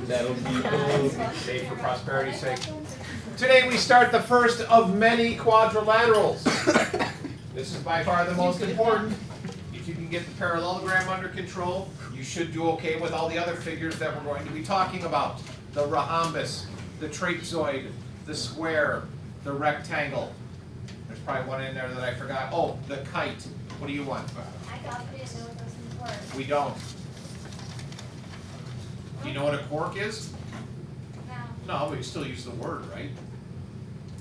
That'll be Save for prosperity's sake. Today we start the first of many quadrilaterals. This is by far the most important. If you can get the parallelogram under control, you should do okay with all the other figures that we're going to be talking about. The rhombus, the trapezoid, the square, the rectangle. There's probably one in there that I forgot. Oh, the kite. What do you want? I thought we didn't know what those things were. We don't. Do you know what a cork is? No. No, but you still use the word, right?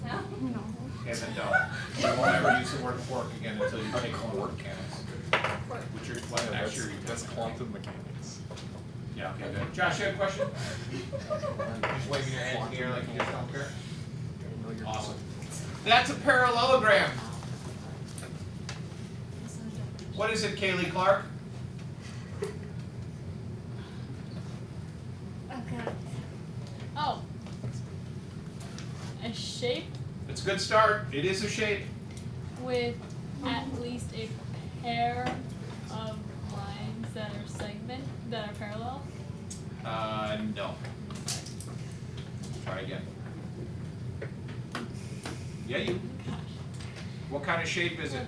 No? No. Yeah, then no. You won't ever use the word quark again until you take quark mechanics. Which are what next year you that's quantum mechanics. Yeah, okay, good. Josh, you have a question? Just waving your hand in the air like you just don't care. Awesome. That's a parallelogram. What is it, Kaylee Clark? Okay. Oh. A shape It's a good start. It is a shape. with at least a pair of lines that are parallel. No. Try again. Yeah, you. Gosh. What kind of shape is it?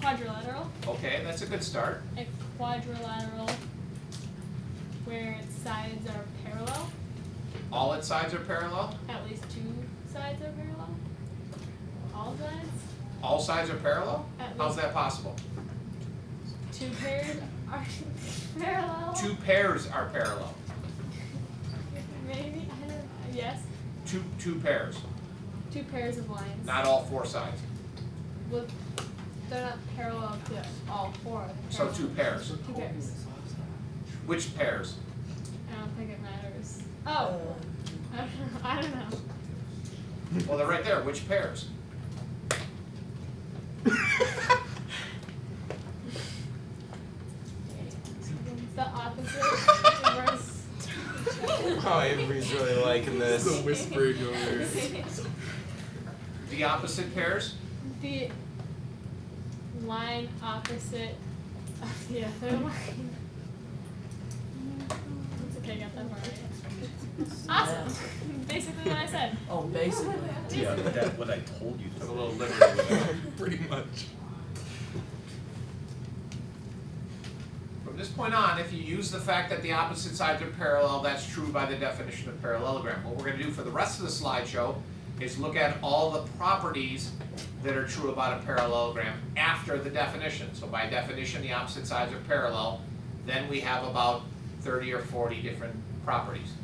Quadrilateral. Okay, that's a good start. A quadrilateral where its sides are parallel. All its sides are parallel? At least two sides are parallel. All sides. All sides are parallel? At How's least that possible? two pairs are parallel. Two pairs are parallel. Maybe, I don't know. Yes. Two pairs. Two pairs of lines. Not all four sides. Well, they're not parallel to all four. So Parallel. two pairs. Two pairs. Which pairs? I don't think it matters. Oh. I don't know. Well, they're right there. Which pairs? The opposite reverse. Oh, everybody's really liking this. The whispering over here. The opposite pairs? The line opposite of the other line. It's okay, I got that part right. Awesome. Basically what I said. Oh, basically. Yeah, that's what I told you. Have a little liberty with that. Pretty much. From this point on, if you use the fact that the opposite sides are parallel, that's true by the definition of parallelogram. What we're going to do for the rest of the slideshow is look at all the properties that are true about a parallelogram after the definition. So by definition, the opposite sides are parallel. Then we have about 30 or 40 different properties.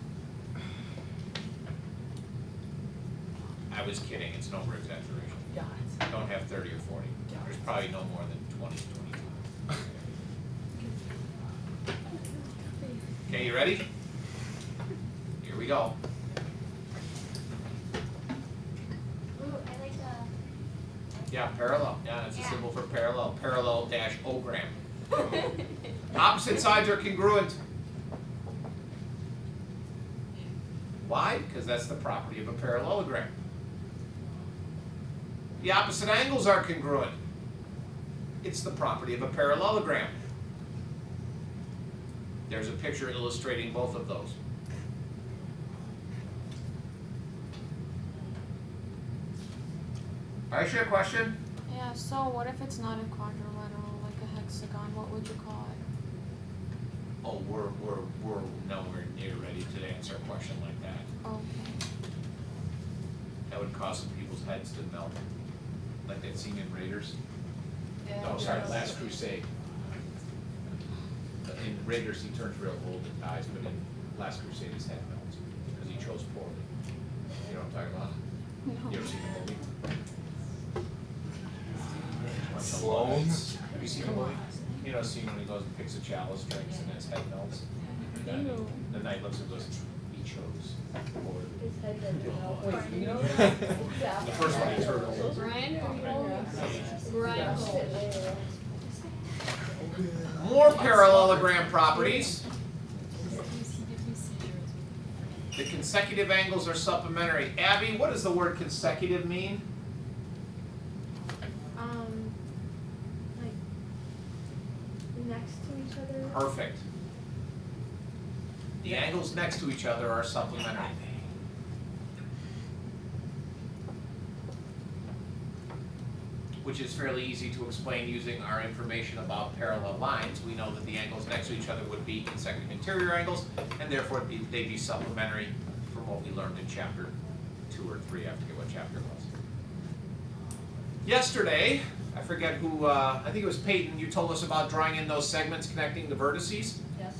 I was kidding, it's no over-exaggeration. Got it. I don't have 30 or 40. There's probably no more than 20, 25. Okay, you ready? Here we go. Ooh, I like the. Yeah, parallel. Yeah, that's a Yeah. symbol for parallel. Parallel-ogram. Opposite sides are congruent. Why? Because that's the property of a parallelogram. The opposite angles are congruent. It's the property of a parallelogram. There's a picture illustrating both of those. Aisha, a question? Yeah, so what if it's not a quadrilateral, like a hexagon, what would you call it? Oh, we're nowhere near ready to answer a question like that. Okay. That would cause some people's heads to melt. Like that scene in Raiders. Oh, sorry, Last Crusade. In Raiders, he turns real old and dies, but in Last Crusade, his head melts because he chose poorly. You know what I'm talking about? No. You ever seen the movie? Sloan? Have you seen the movie? You know, scene when he goes and picks a chalice, drinks, and his head melts. And Ew. the knight looks and goes, he chose poorly. His head doesn't melt. Wait, you know? The first one he turned over. Brian? Brian. More parallelogram properties. The consecutive angles are supplementary. Abby, what does the word consecutive mean? Like next to each other. Perfect. The angles next to each other are supplementary. Which is fairly easy to explain using our information about parallel lines. We know that the angles next to each other would be consecutive interior angles, and therefore they'd be supplementary from what we learned in chapter 2 or 3, I forget what chapter it was. Yesterday, I forget who, I think it was Peyton, you told us about drawing in those segments connecting the vertices. Yes.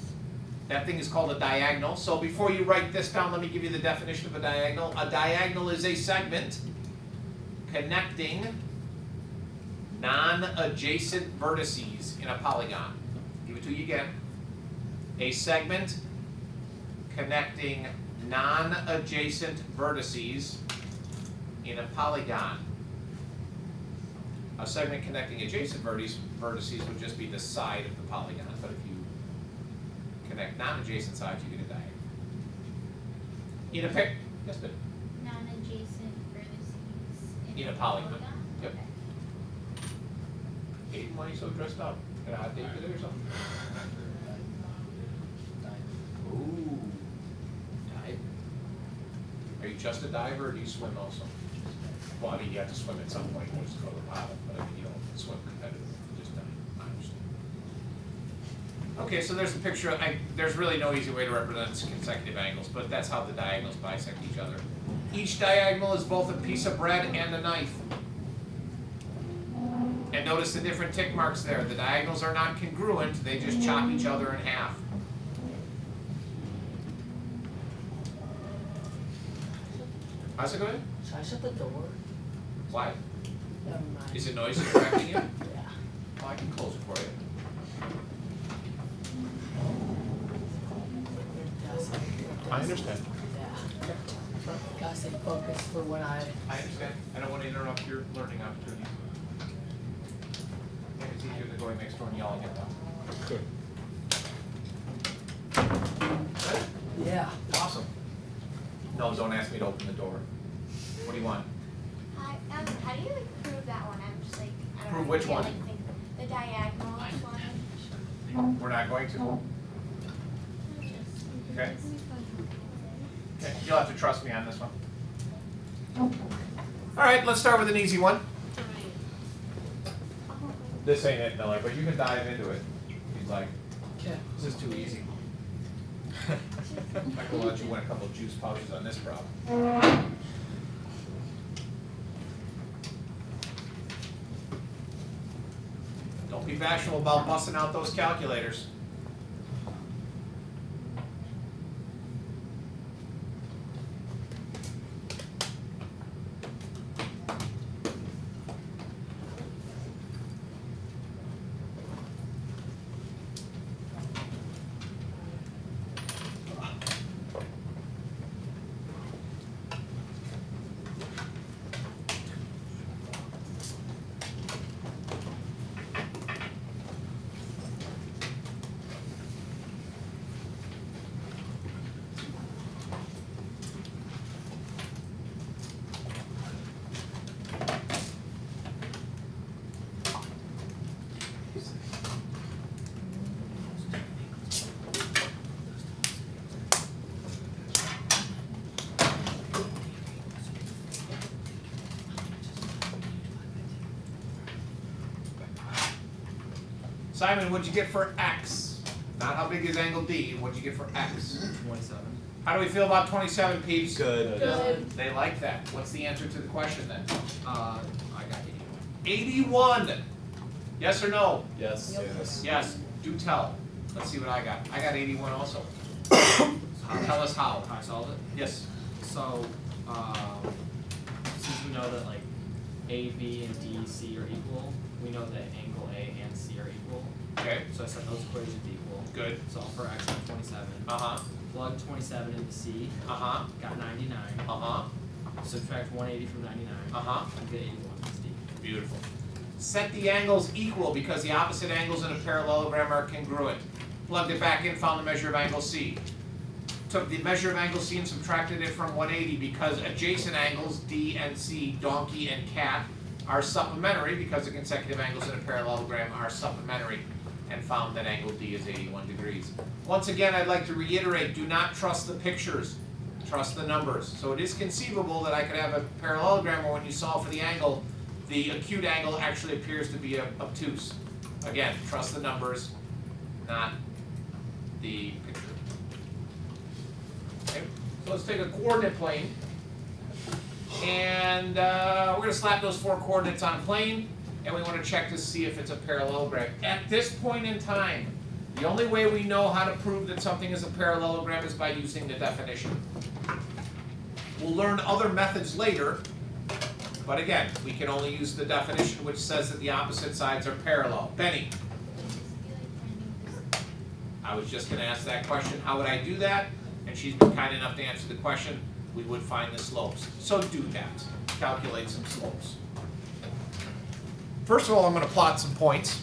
That thing is called a diagonal. So before you write this down, let me give you the definition of a diagonal. A diagonal is a segment connecting non-adjacent vertices in a polygon. Give it to you again. A segment connecting non-adjacent vertices in a polygon. A segment connecting adjacent vertices would just be the side of the polygon, but if you connect non-adjacent sides, you get a diagonal. In a pair, yes, but Non-adjacent vertices in a polygon. Yep. Okay. Aiden, why are you so dressed up? Got a hot date today or something? Ooh, dive. Are you just a diver or do you swim also? Well, I mean, you have to swim at some point, you just go to the bottom, but I mean, you don't swim competitively, you just dive. I understand. Okay, so there's the picture. There's really no easy way to represent consecutive angles, but that's how the diagonals bisect each other. Each diagonal is both a piece of bread and a knife. And notice the different tick marks there. The diagonals are not congruent, they just chop each other in half. How's it going? Should I shut the door? Why? Never mind. Is it noisy distracting you? Yeah. Oh, I can close it for you. I understand. Yeah. Gotta stay focused for when I. I understand. I don't want to interrupt your learning opportunity. And it's easier than going next door and yelling at them. Good. Good? Yeah. Awesome. No, don't ask me to open the door. What do you want? How do you like prove that one? I'm just like, I don't Prove know. which I can't, one? like, think the diagonal one. We're not going to? Just- Okay. Okay, you'll have to trust me on this one. All right, let's start with an easy one. This ain't it, Miller, but you can dive into it if you'd like. Okay. This is too easy. I can let you win a couple of juice pouches on this problem. Don't be bashful about busting out those calculators. Simon, what'd you get for X? Not how big is angle D, what'd you get for X? 27. How do we feel about 27, peeps? Good. Good. They like that. What's the answer to the question then? I got 81. Yes or no? Yes. Yep. Yes. Yes. Do tell. Let's see what I got. I got 81 also. Tell us how. How I solved it? Yes. So, since we know that like A, B, and D, C are equal, we know that angle A and C are equal. Okay. So I set those equations equal. Good. Solve for X at 27. Uh-huh. Plug 27 into C. Uh-huh. Got 99. Uh-huh. Subtract 180 from 99. Uh-huh. And get 81. That's D. Beautiful. Set the angles equal because the opposite angles in a parallelogram are congruent. Plugged it back in, found the measure of angle C. Took the measure of angle C and subtracted it from 180 because adjacent angles D and C, donkey and cat, are supplementary because the consecutive angles in a parallelogram are supplementary. and found that angle D is 81 degrees. Once again, I'd like to reiterate, do not trust the pictures, trust the numbers. So it is conceivable that I could have a parallelogram where when you solve for the angle, the acute angle actually appears to be obtuse. Again, trust the numbers, not the picture. Okay, so let's take a coordinate plane, and we're going to slap those 4 coordinates on plane, and we want to check to see if it's a parallelogram. At this point in time, the only way we know how to prove that something is a parallelogram is by using the definition. We'll learn other methods later, but again, we can only use the definition which says that the opposite sides are parallel. Benny? I was just going to ask that question. How would I do that? And she's been kind enough to answer the question. We would find the slopes. So do that. Calculate some slopes. First of all, I'm going to plot some points.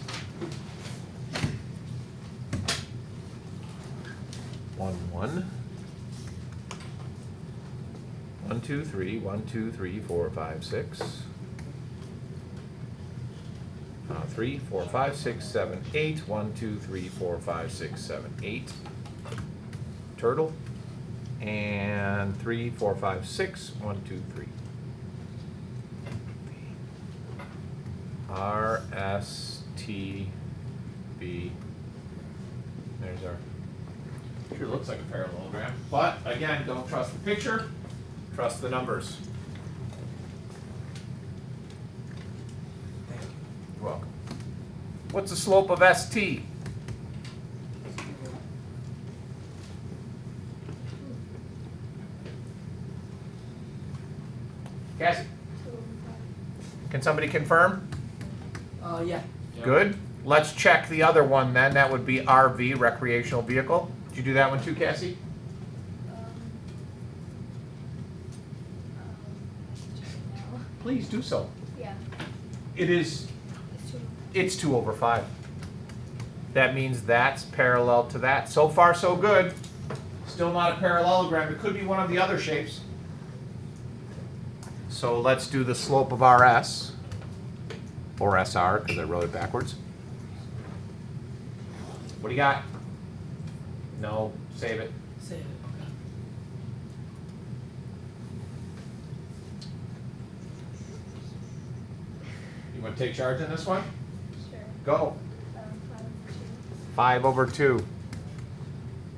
1, 1. 1, 2, 3. 1, 2, 3, 4, 5, 6. 3, 4, 5, 6, 7, 8. 1, 2, 3, 4, 5, 6, 7, 8. Turtle. And 3, 4, 5, 6. 1, 2, 3. R, S, T, B. There's our. Sure looks like a parallelogram. But again, don't trust the picture, trust the numbers. You're welcome. What's the slope of ST? Cassie? Can somebody confirm? Yeah. Good. Let's check the other one then. That would be RV, recreational vehicle. Did you do that one too, Cassie? Please do so. Yeah. It is, it's 2 over 5. That means that's parallel to that. So far, so good. Still not a parallelogram. It could be one of the other shapes. So let's do the slope of RS, or SR, because I wrote it backwards. What do you got? No, save it. Save it. Okay. You want to take charge in this one? Sure. Go. 5 over 2. 5 over 2.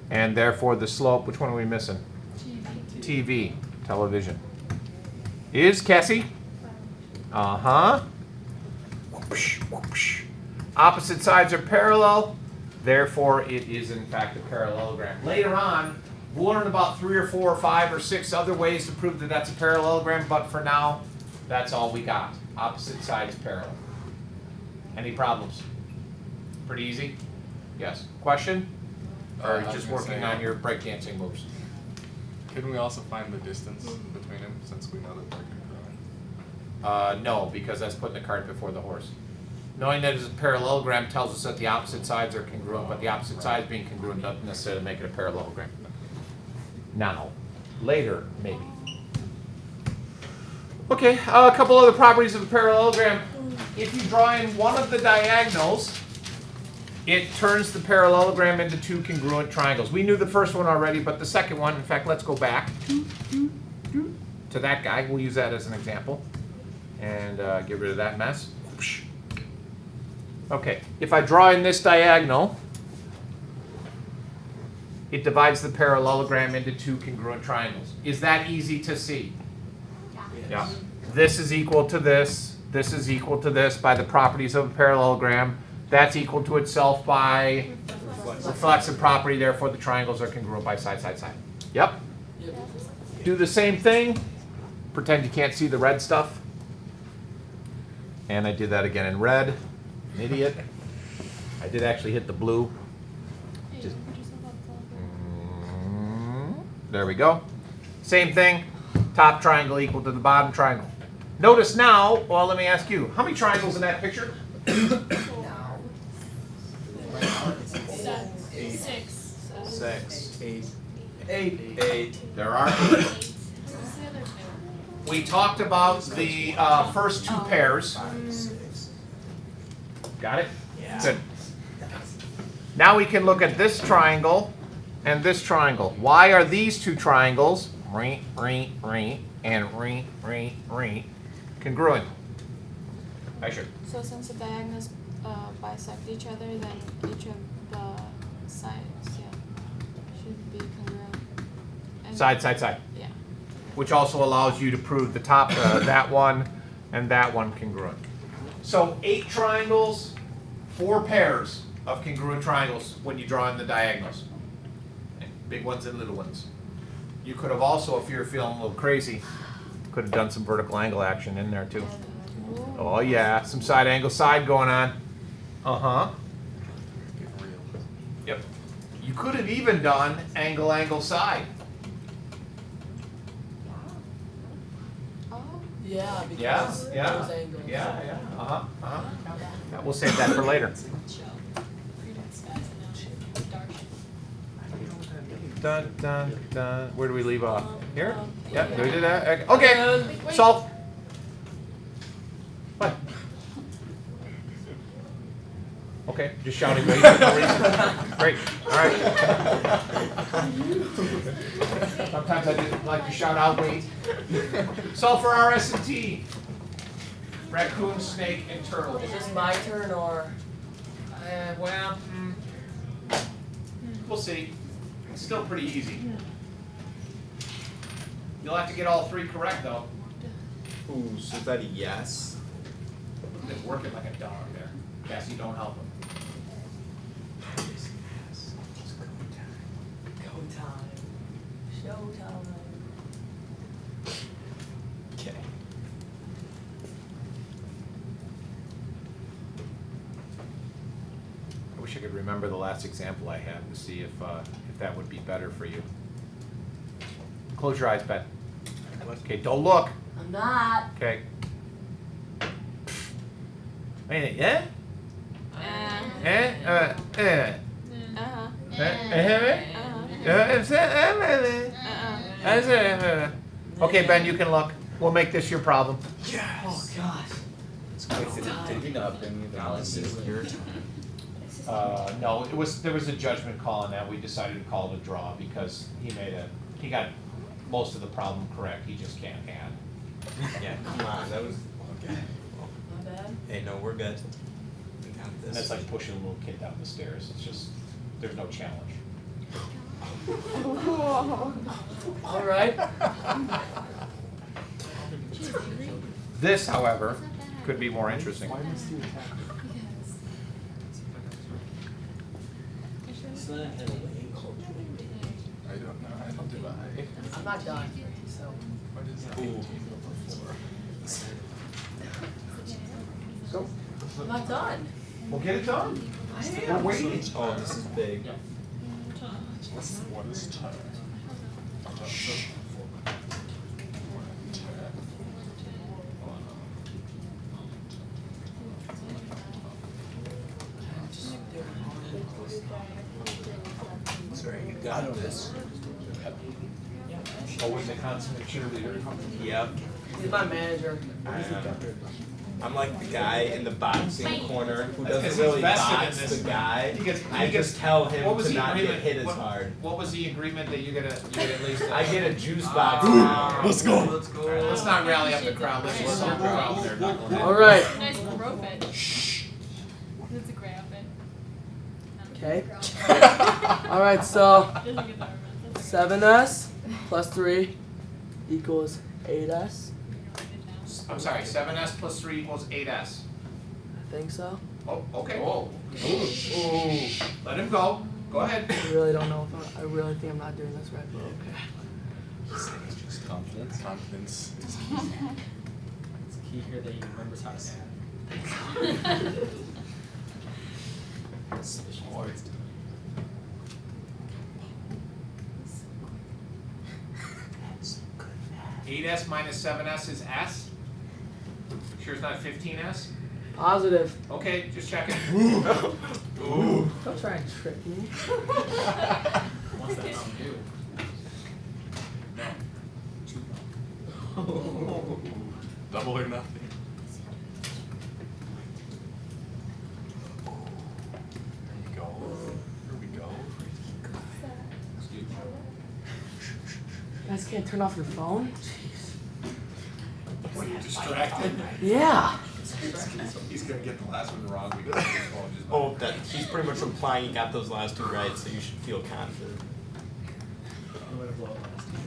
And therefore the slope, which one are we missing? TV, television. Is Cassie? 5 over 2. Uh-huh. Whoopsh, whoopsh. Opposite sides are parallel, therefore it is in fact a parallelogram. Later on, we'll learn about 3 or 4 or 5 or 6 other ways to prove that that's a parallelogram, but for now, that's all we got. Opposite sides parallel. Any problems? Pretty easy? Yes. Question? Or I was just gonna working say, on your breakdancing moves? Couldn't we also find the distance between them since we know that they're congruent? No, because that's putting the cart before the horse. Knowing that it's a parallelogram tells us that the opposite sides are congruent, but the opposite sides being congruent doesn't necessarily make it a parallelogram. Now, later, maybe. Okay, a couple other properties of a parallelogram. If you draw in one of the diagonals, it turns the parallelogram into 2 congruent triangles. We knew the first one already, but the second one, in fact, let's go back to that guy. We'll use that as an example. And get rid of that mess. Okay, if I draw in this diagonal, it divides the parallelogram into 2 congruent triangles. Is that easy to see? Yeah. This is equal to this. This is equal to this by the properties of a parallelogram. That's equal to itself by reflexive property. Therefore, the triangles are congruent by side, side, side. Yep. Yep. Do the same thing. Pretend you can't see the red stuff. And I did that again in red. An idiot. I did actually hit the blue. Just, there we go. Same thing. Top triangle equal to the bottom triangle. Notice now, well, let me ask you, how many triangles in that picture? Six. 6. 8. 8. There are 8. What's the other 2? We talked about the first 2 pairs. Got it? Yeah. Good. Now we can look at this triangle and this triangle. Why are these two triangles, and congruent? I should. So since the diagonals bisect each other, then each of the sides, should be congruent. And Side, side, side. Yeah. Which also allows you to prove the top, that one and that one congruent. So 8 triangles, 4 pairs of congruent triangles when you draw in the diagonals. Big ones and little ones. You could have also, if you're feeling a little crazy, could have done some vertical angle action in there too. Oh yeah, some side angle side going on. Uh-huh. Get real. Yep. You could have even done angle, angle, side. Oh. Yeah, because Yeah, those yeah, angles. yeah. Uh-huh, uh-huh. Yeah, we'll save that for later. Dun, dun, dun. Where do we leave off? Here? Yep, we did that. Okay, solve. What? Okay, just shouting wait for no reason. Great, all right. Sometimes I just like to shout out wait. Solve for RS and T. Raccoon, snake, and turtle. Is this my turn or? Well, we'll see. It's still pretty easy. You'll have to get all 3 correct though. Ooh, so is that a yes? They're working like a dog there. Cassie, don't help them. Go time. Show time. Okay. I wish I could remember the last example I had to see if that would be better for you. Close your eyes, Bet. Okay, don't look. I'm not. Okay. Wait, yeah? Eh? Uh-huh. Okay, Ben, you can look. We'll make this your problem. Oh gosh. Did we not bring you the analysis here? No, there was a judgment call on that. We decided to call it a draw because he got most of the problem correct. He just can't add. Yeah, come on, that was okay. My bad. Hey, no, we're good. We got And this. that's like pushing a little kid down the stairs. It's just, there's no challenge. All right. This, however, could be more interesting. I don't know how to divide. I'm not done. So. What is that? Ooh. 18 before. So, I'm not done. we'll get it done. I We're am. waiting. Oh, this is big. What is turn? Shh. Sorry, you got this. Oh, was the consummate cheerleader? Yep. He's my manager. I'm like the guy in the boxing corner who That's 'cause doesn't really he's vested in box this. the guy. He gets- I just tell him What was to the not get agreement? hit as hard. What was the agreement that you get at least? I get a juice box. Let's go. Let's go. All right, let's not rally up the crowd. Let's just solve the problem there, knucklehead. All right. Nice rope it. That's a great outfit. Okay. All right. So Doesn't get that reference. 7s plus 3 equals 8s. I'm sorry, 7s plus 3 equals 8s. I think so. Oh, okay. Ooh. Let him go. Go ahead. I really don't know if I really think I'm not doing this right, but okay. Just confidence. Confidence. It's key here that he remembers how to say Boy. 8s minus 7s is s? Sure it's not 15s? Positive. Okay, just checking. Ooh. Don't try and trick me. What's that Mountain Dew? Double or nothing. There you go. You guys can't turn off your phone? Jeez. Were you distracted? Yeah. He's gonna get the last one wrong because his phone just. Oh, that he's pretty much implying you got those last two right, so you should feel confident. I'm gonna blow it last time.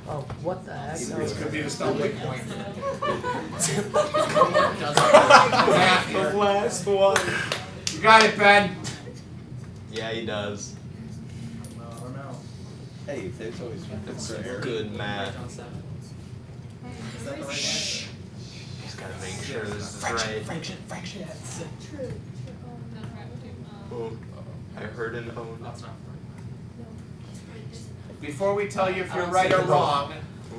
Oh, what the heck? This could be the stumbling point. The last one. You got it, Ben. Yeah, he does. I don't know. Hey, there's always good math. Right on 7. Is that the right Shh. He's gotta make sure this is right. True. Oh, I heard an own. That's not Before we tell you if you're right or wrong,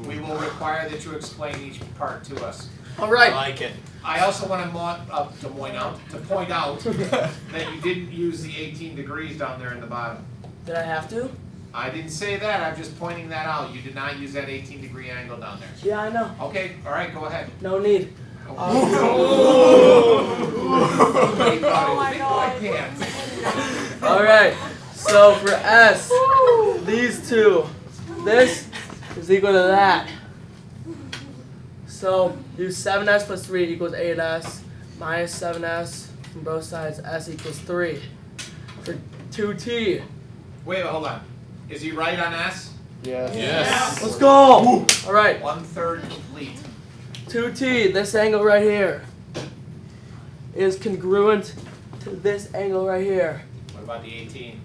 we will require that you explain each part to us. All I right. like it. I also want to point out that you didn't use the 18 degrees down there in the bottom. Did I have to? I didn't say that, I'm just pointing that out. You did not use that 18-degree angle down there. Yeah, I know. Okay, all right, go ahead. No need. Oh my God. All right. So for S, these two, this is equal to that. So do 7s plus 3 equals 8s minus 7s from both sides. S equals 3. For 2t. Wait, hold on. Is he right on S? Yes. Let's go. All right. 1/3 complete. 2t, this angle right here, is congruent to this angle right here. What about the 18?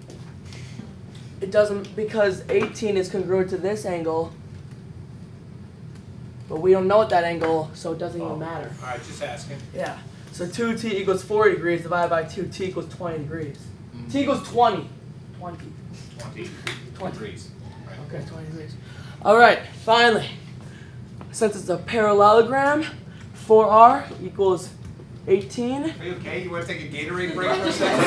It doesn't, because 18 is congruent to this angle, but we don't know what that angle, so it doesn't even matter. All right, just asking. Yeah. So 2t equals 40 degrees divided by 2t equals 20 degrees. T equals 20. 20. 20 degrees. Right. Okay, 20 degrees. All right, finally. Since it's a parallelogram, 4r equals 18. Are you okay? You want to take a Gatorade break for a second?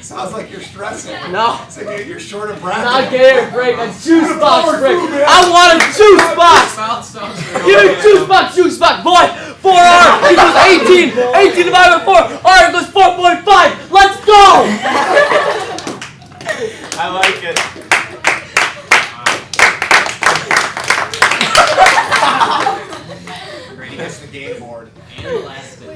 Sounds like you're stressing. No. It's like you're short of breath. Not Gatorade break, a juice box break. I want a juice box. Give me juice box, boy. 4r equals 18. 18 divided by 4. R equals 4.5. Let's go. I like it. He hits the game board. And elastic.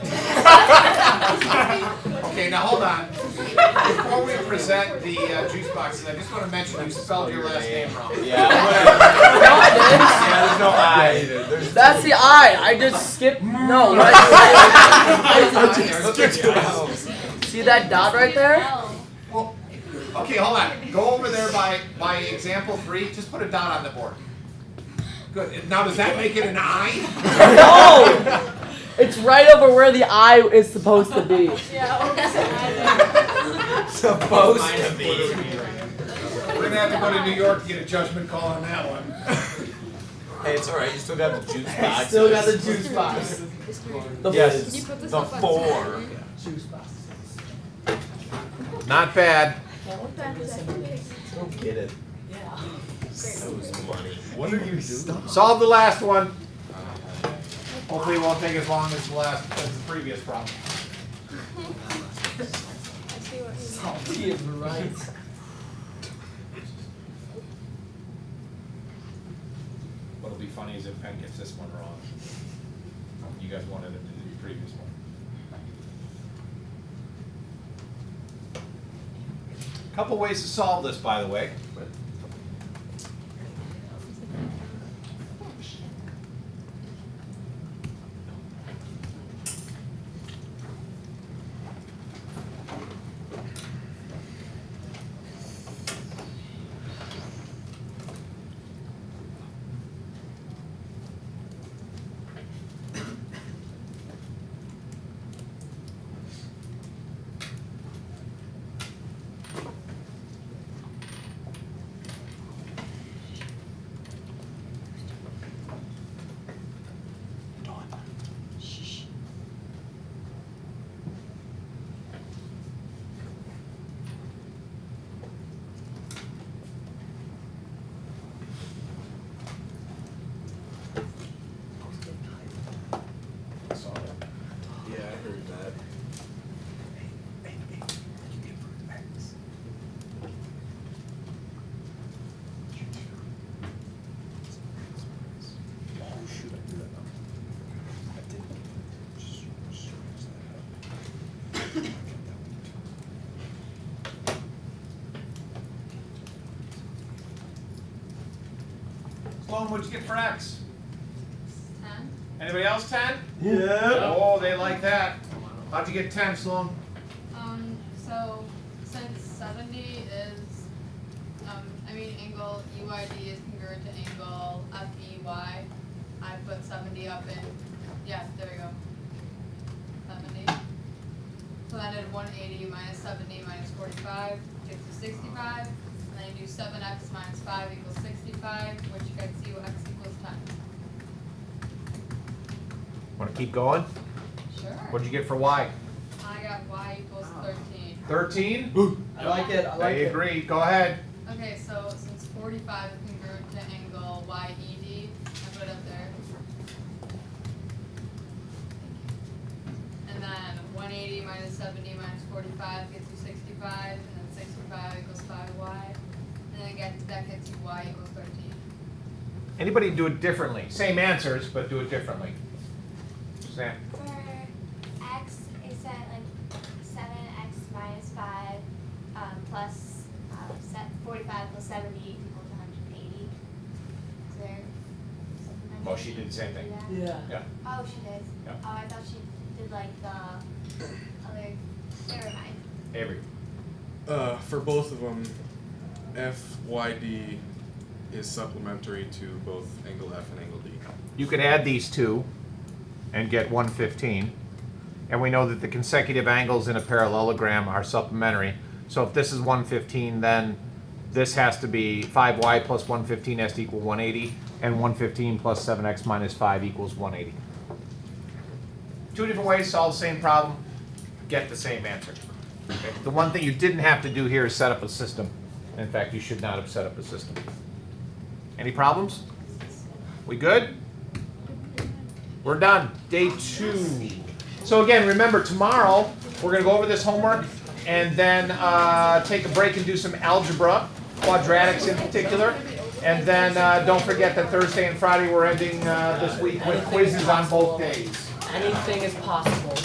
Okay, now hold on. Before we present the juice boxes, I just want to mention you spelled your last name wrong. Yeah. There's no I. That's the I. I just skipped. No. Right? See that dot right there? Well, okay, hold on. Go over there by example 3. Just put a dot on the board. Good. Now, does that make it an I? No. It's right over where the I is supposed to be. Supposed to be. We're gonna have to go to New York to get a judgment call on that one. Hey, it's alright. You still got the juice box. Still got the juice box. Yes. You put this The up on 4. Juice box. Not bad. Don't get it. Yeah. That was money. What are you doing? Solve the last one. Hopefully it won't take as long as the previous problem. I see what you mean. Salty is right. What'll be funny is if Penn gets this one wrong. You guys wanted him to do the previous one. Couple ways to solve this, by the way. Sloan, what'd you get for x? 10. Anybody else 10? Yeah. Oh, they like that. How'd you get 10, Sloan? So since 70 is, angle UID is congruent to angle FEY, I put 70 up in, yeah, there we go. 70. So I did 180 minus 70 minus 45 gets you 65. And then you do 7x minus 5 equals 65, which gets you x equals 10. Want to keep going? Sure. What'd you get for y? I got y equals 13. 13? I like it. I like I it. agree. Go ahead. Okay, so since 45 is congruent to angle YED, I put it up there. And then 180 minus 70 minus 45 gets you 65, and then 65 equals 5y. And then again, that gets you y equals 13. Anybody do it differently? Same answers, but do it differently. Suzanne. For x, is that like 7x minus 5 plus 45 plus 70 equals 180? Is there something Well, she did the same thing. Yeah. Yeah. Oh, she did? Yeah. Oh, I thought she did like the other, never mind. Avery. For both of them, FYD is supplementary to both angle F and angle D. You could add these two and get 115. And we know that the consecutive angles in a parallelogram are supplementary. So if this is 115, then this has to be 5y plus 115 has to equal 180, and 115 plus 7x minus 5 equals 180. Two different ways to solve the same problem, get the same answer. Okay? The one thing you didn't have to do here is set up a system. In fact, you should not have set up a system. Any problems? We good? We're done. Day 2. So again, remember tomorrow we're going to go over this homework and then take a break and do some algebra, quadratics in particular. And then don't forget that Thursday and Friday we're ending this week with quizzes on both days. Anything is possible.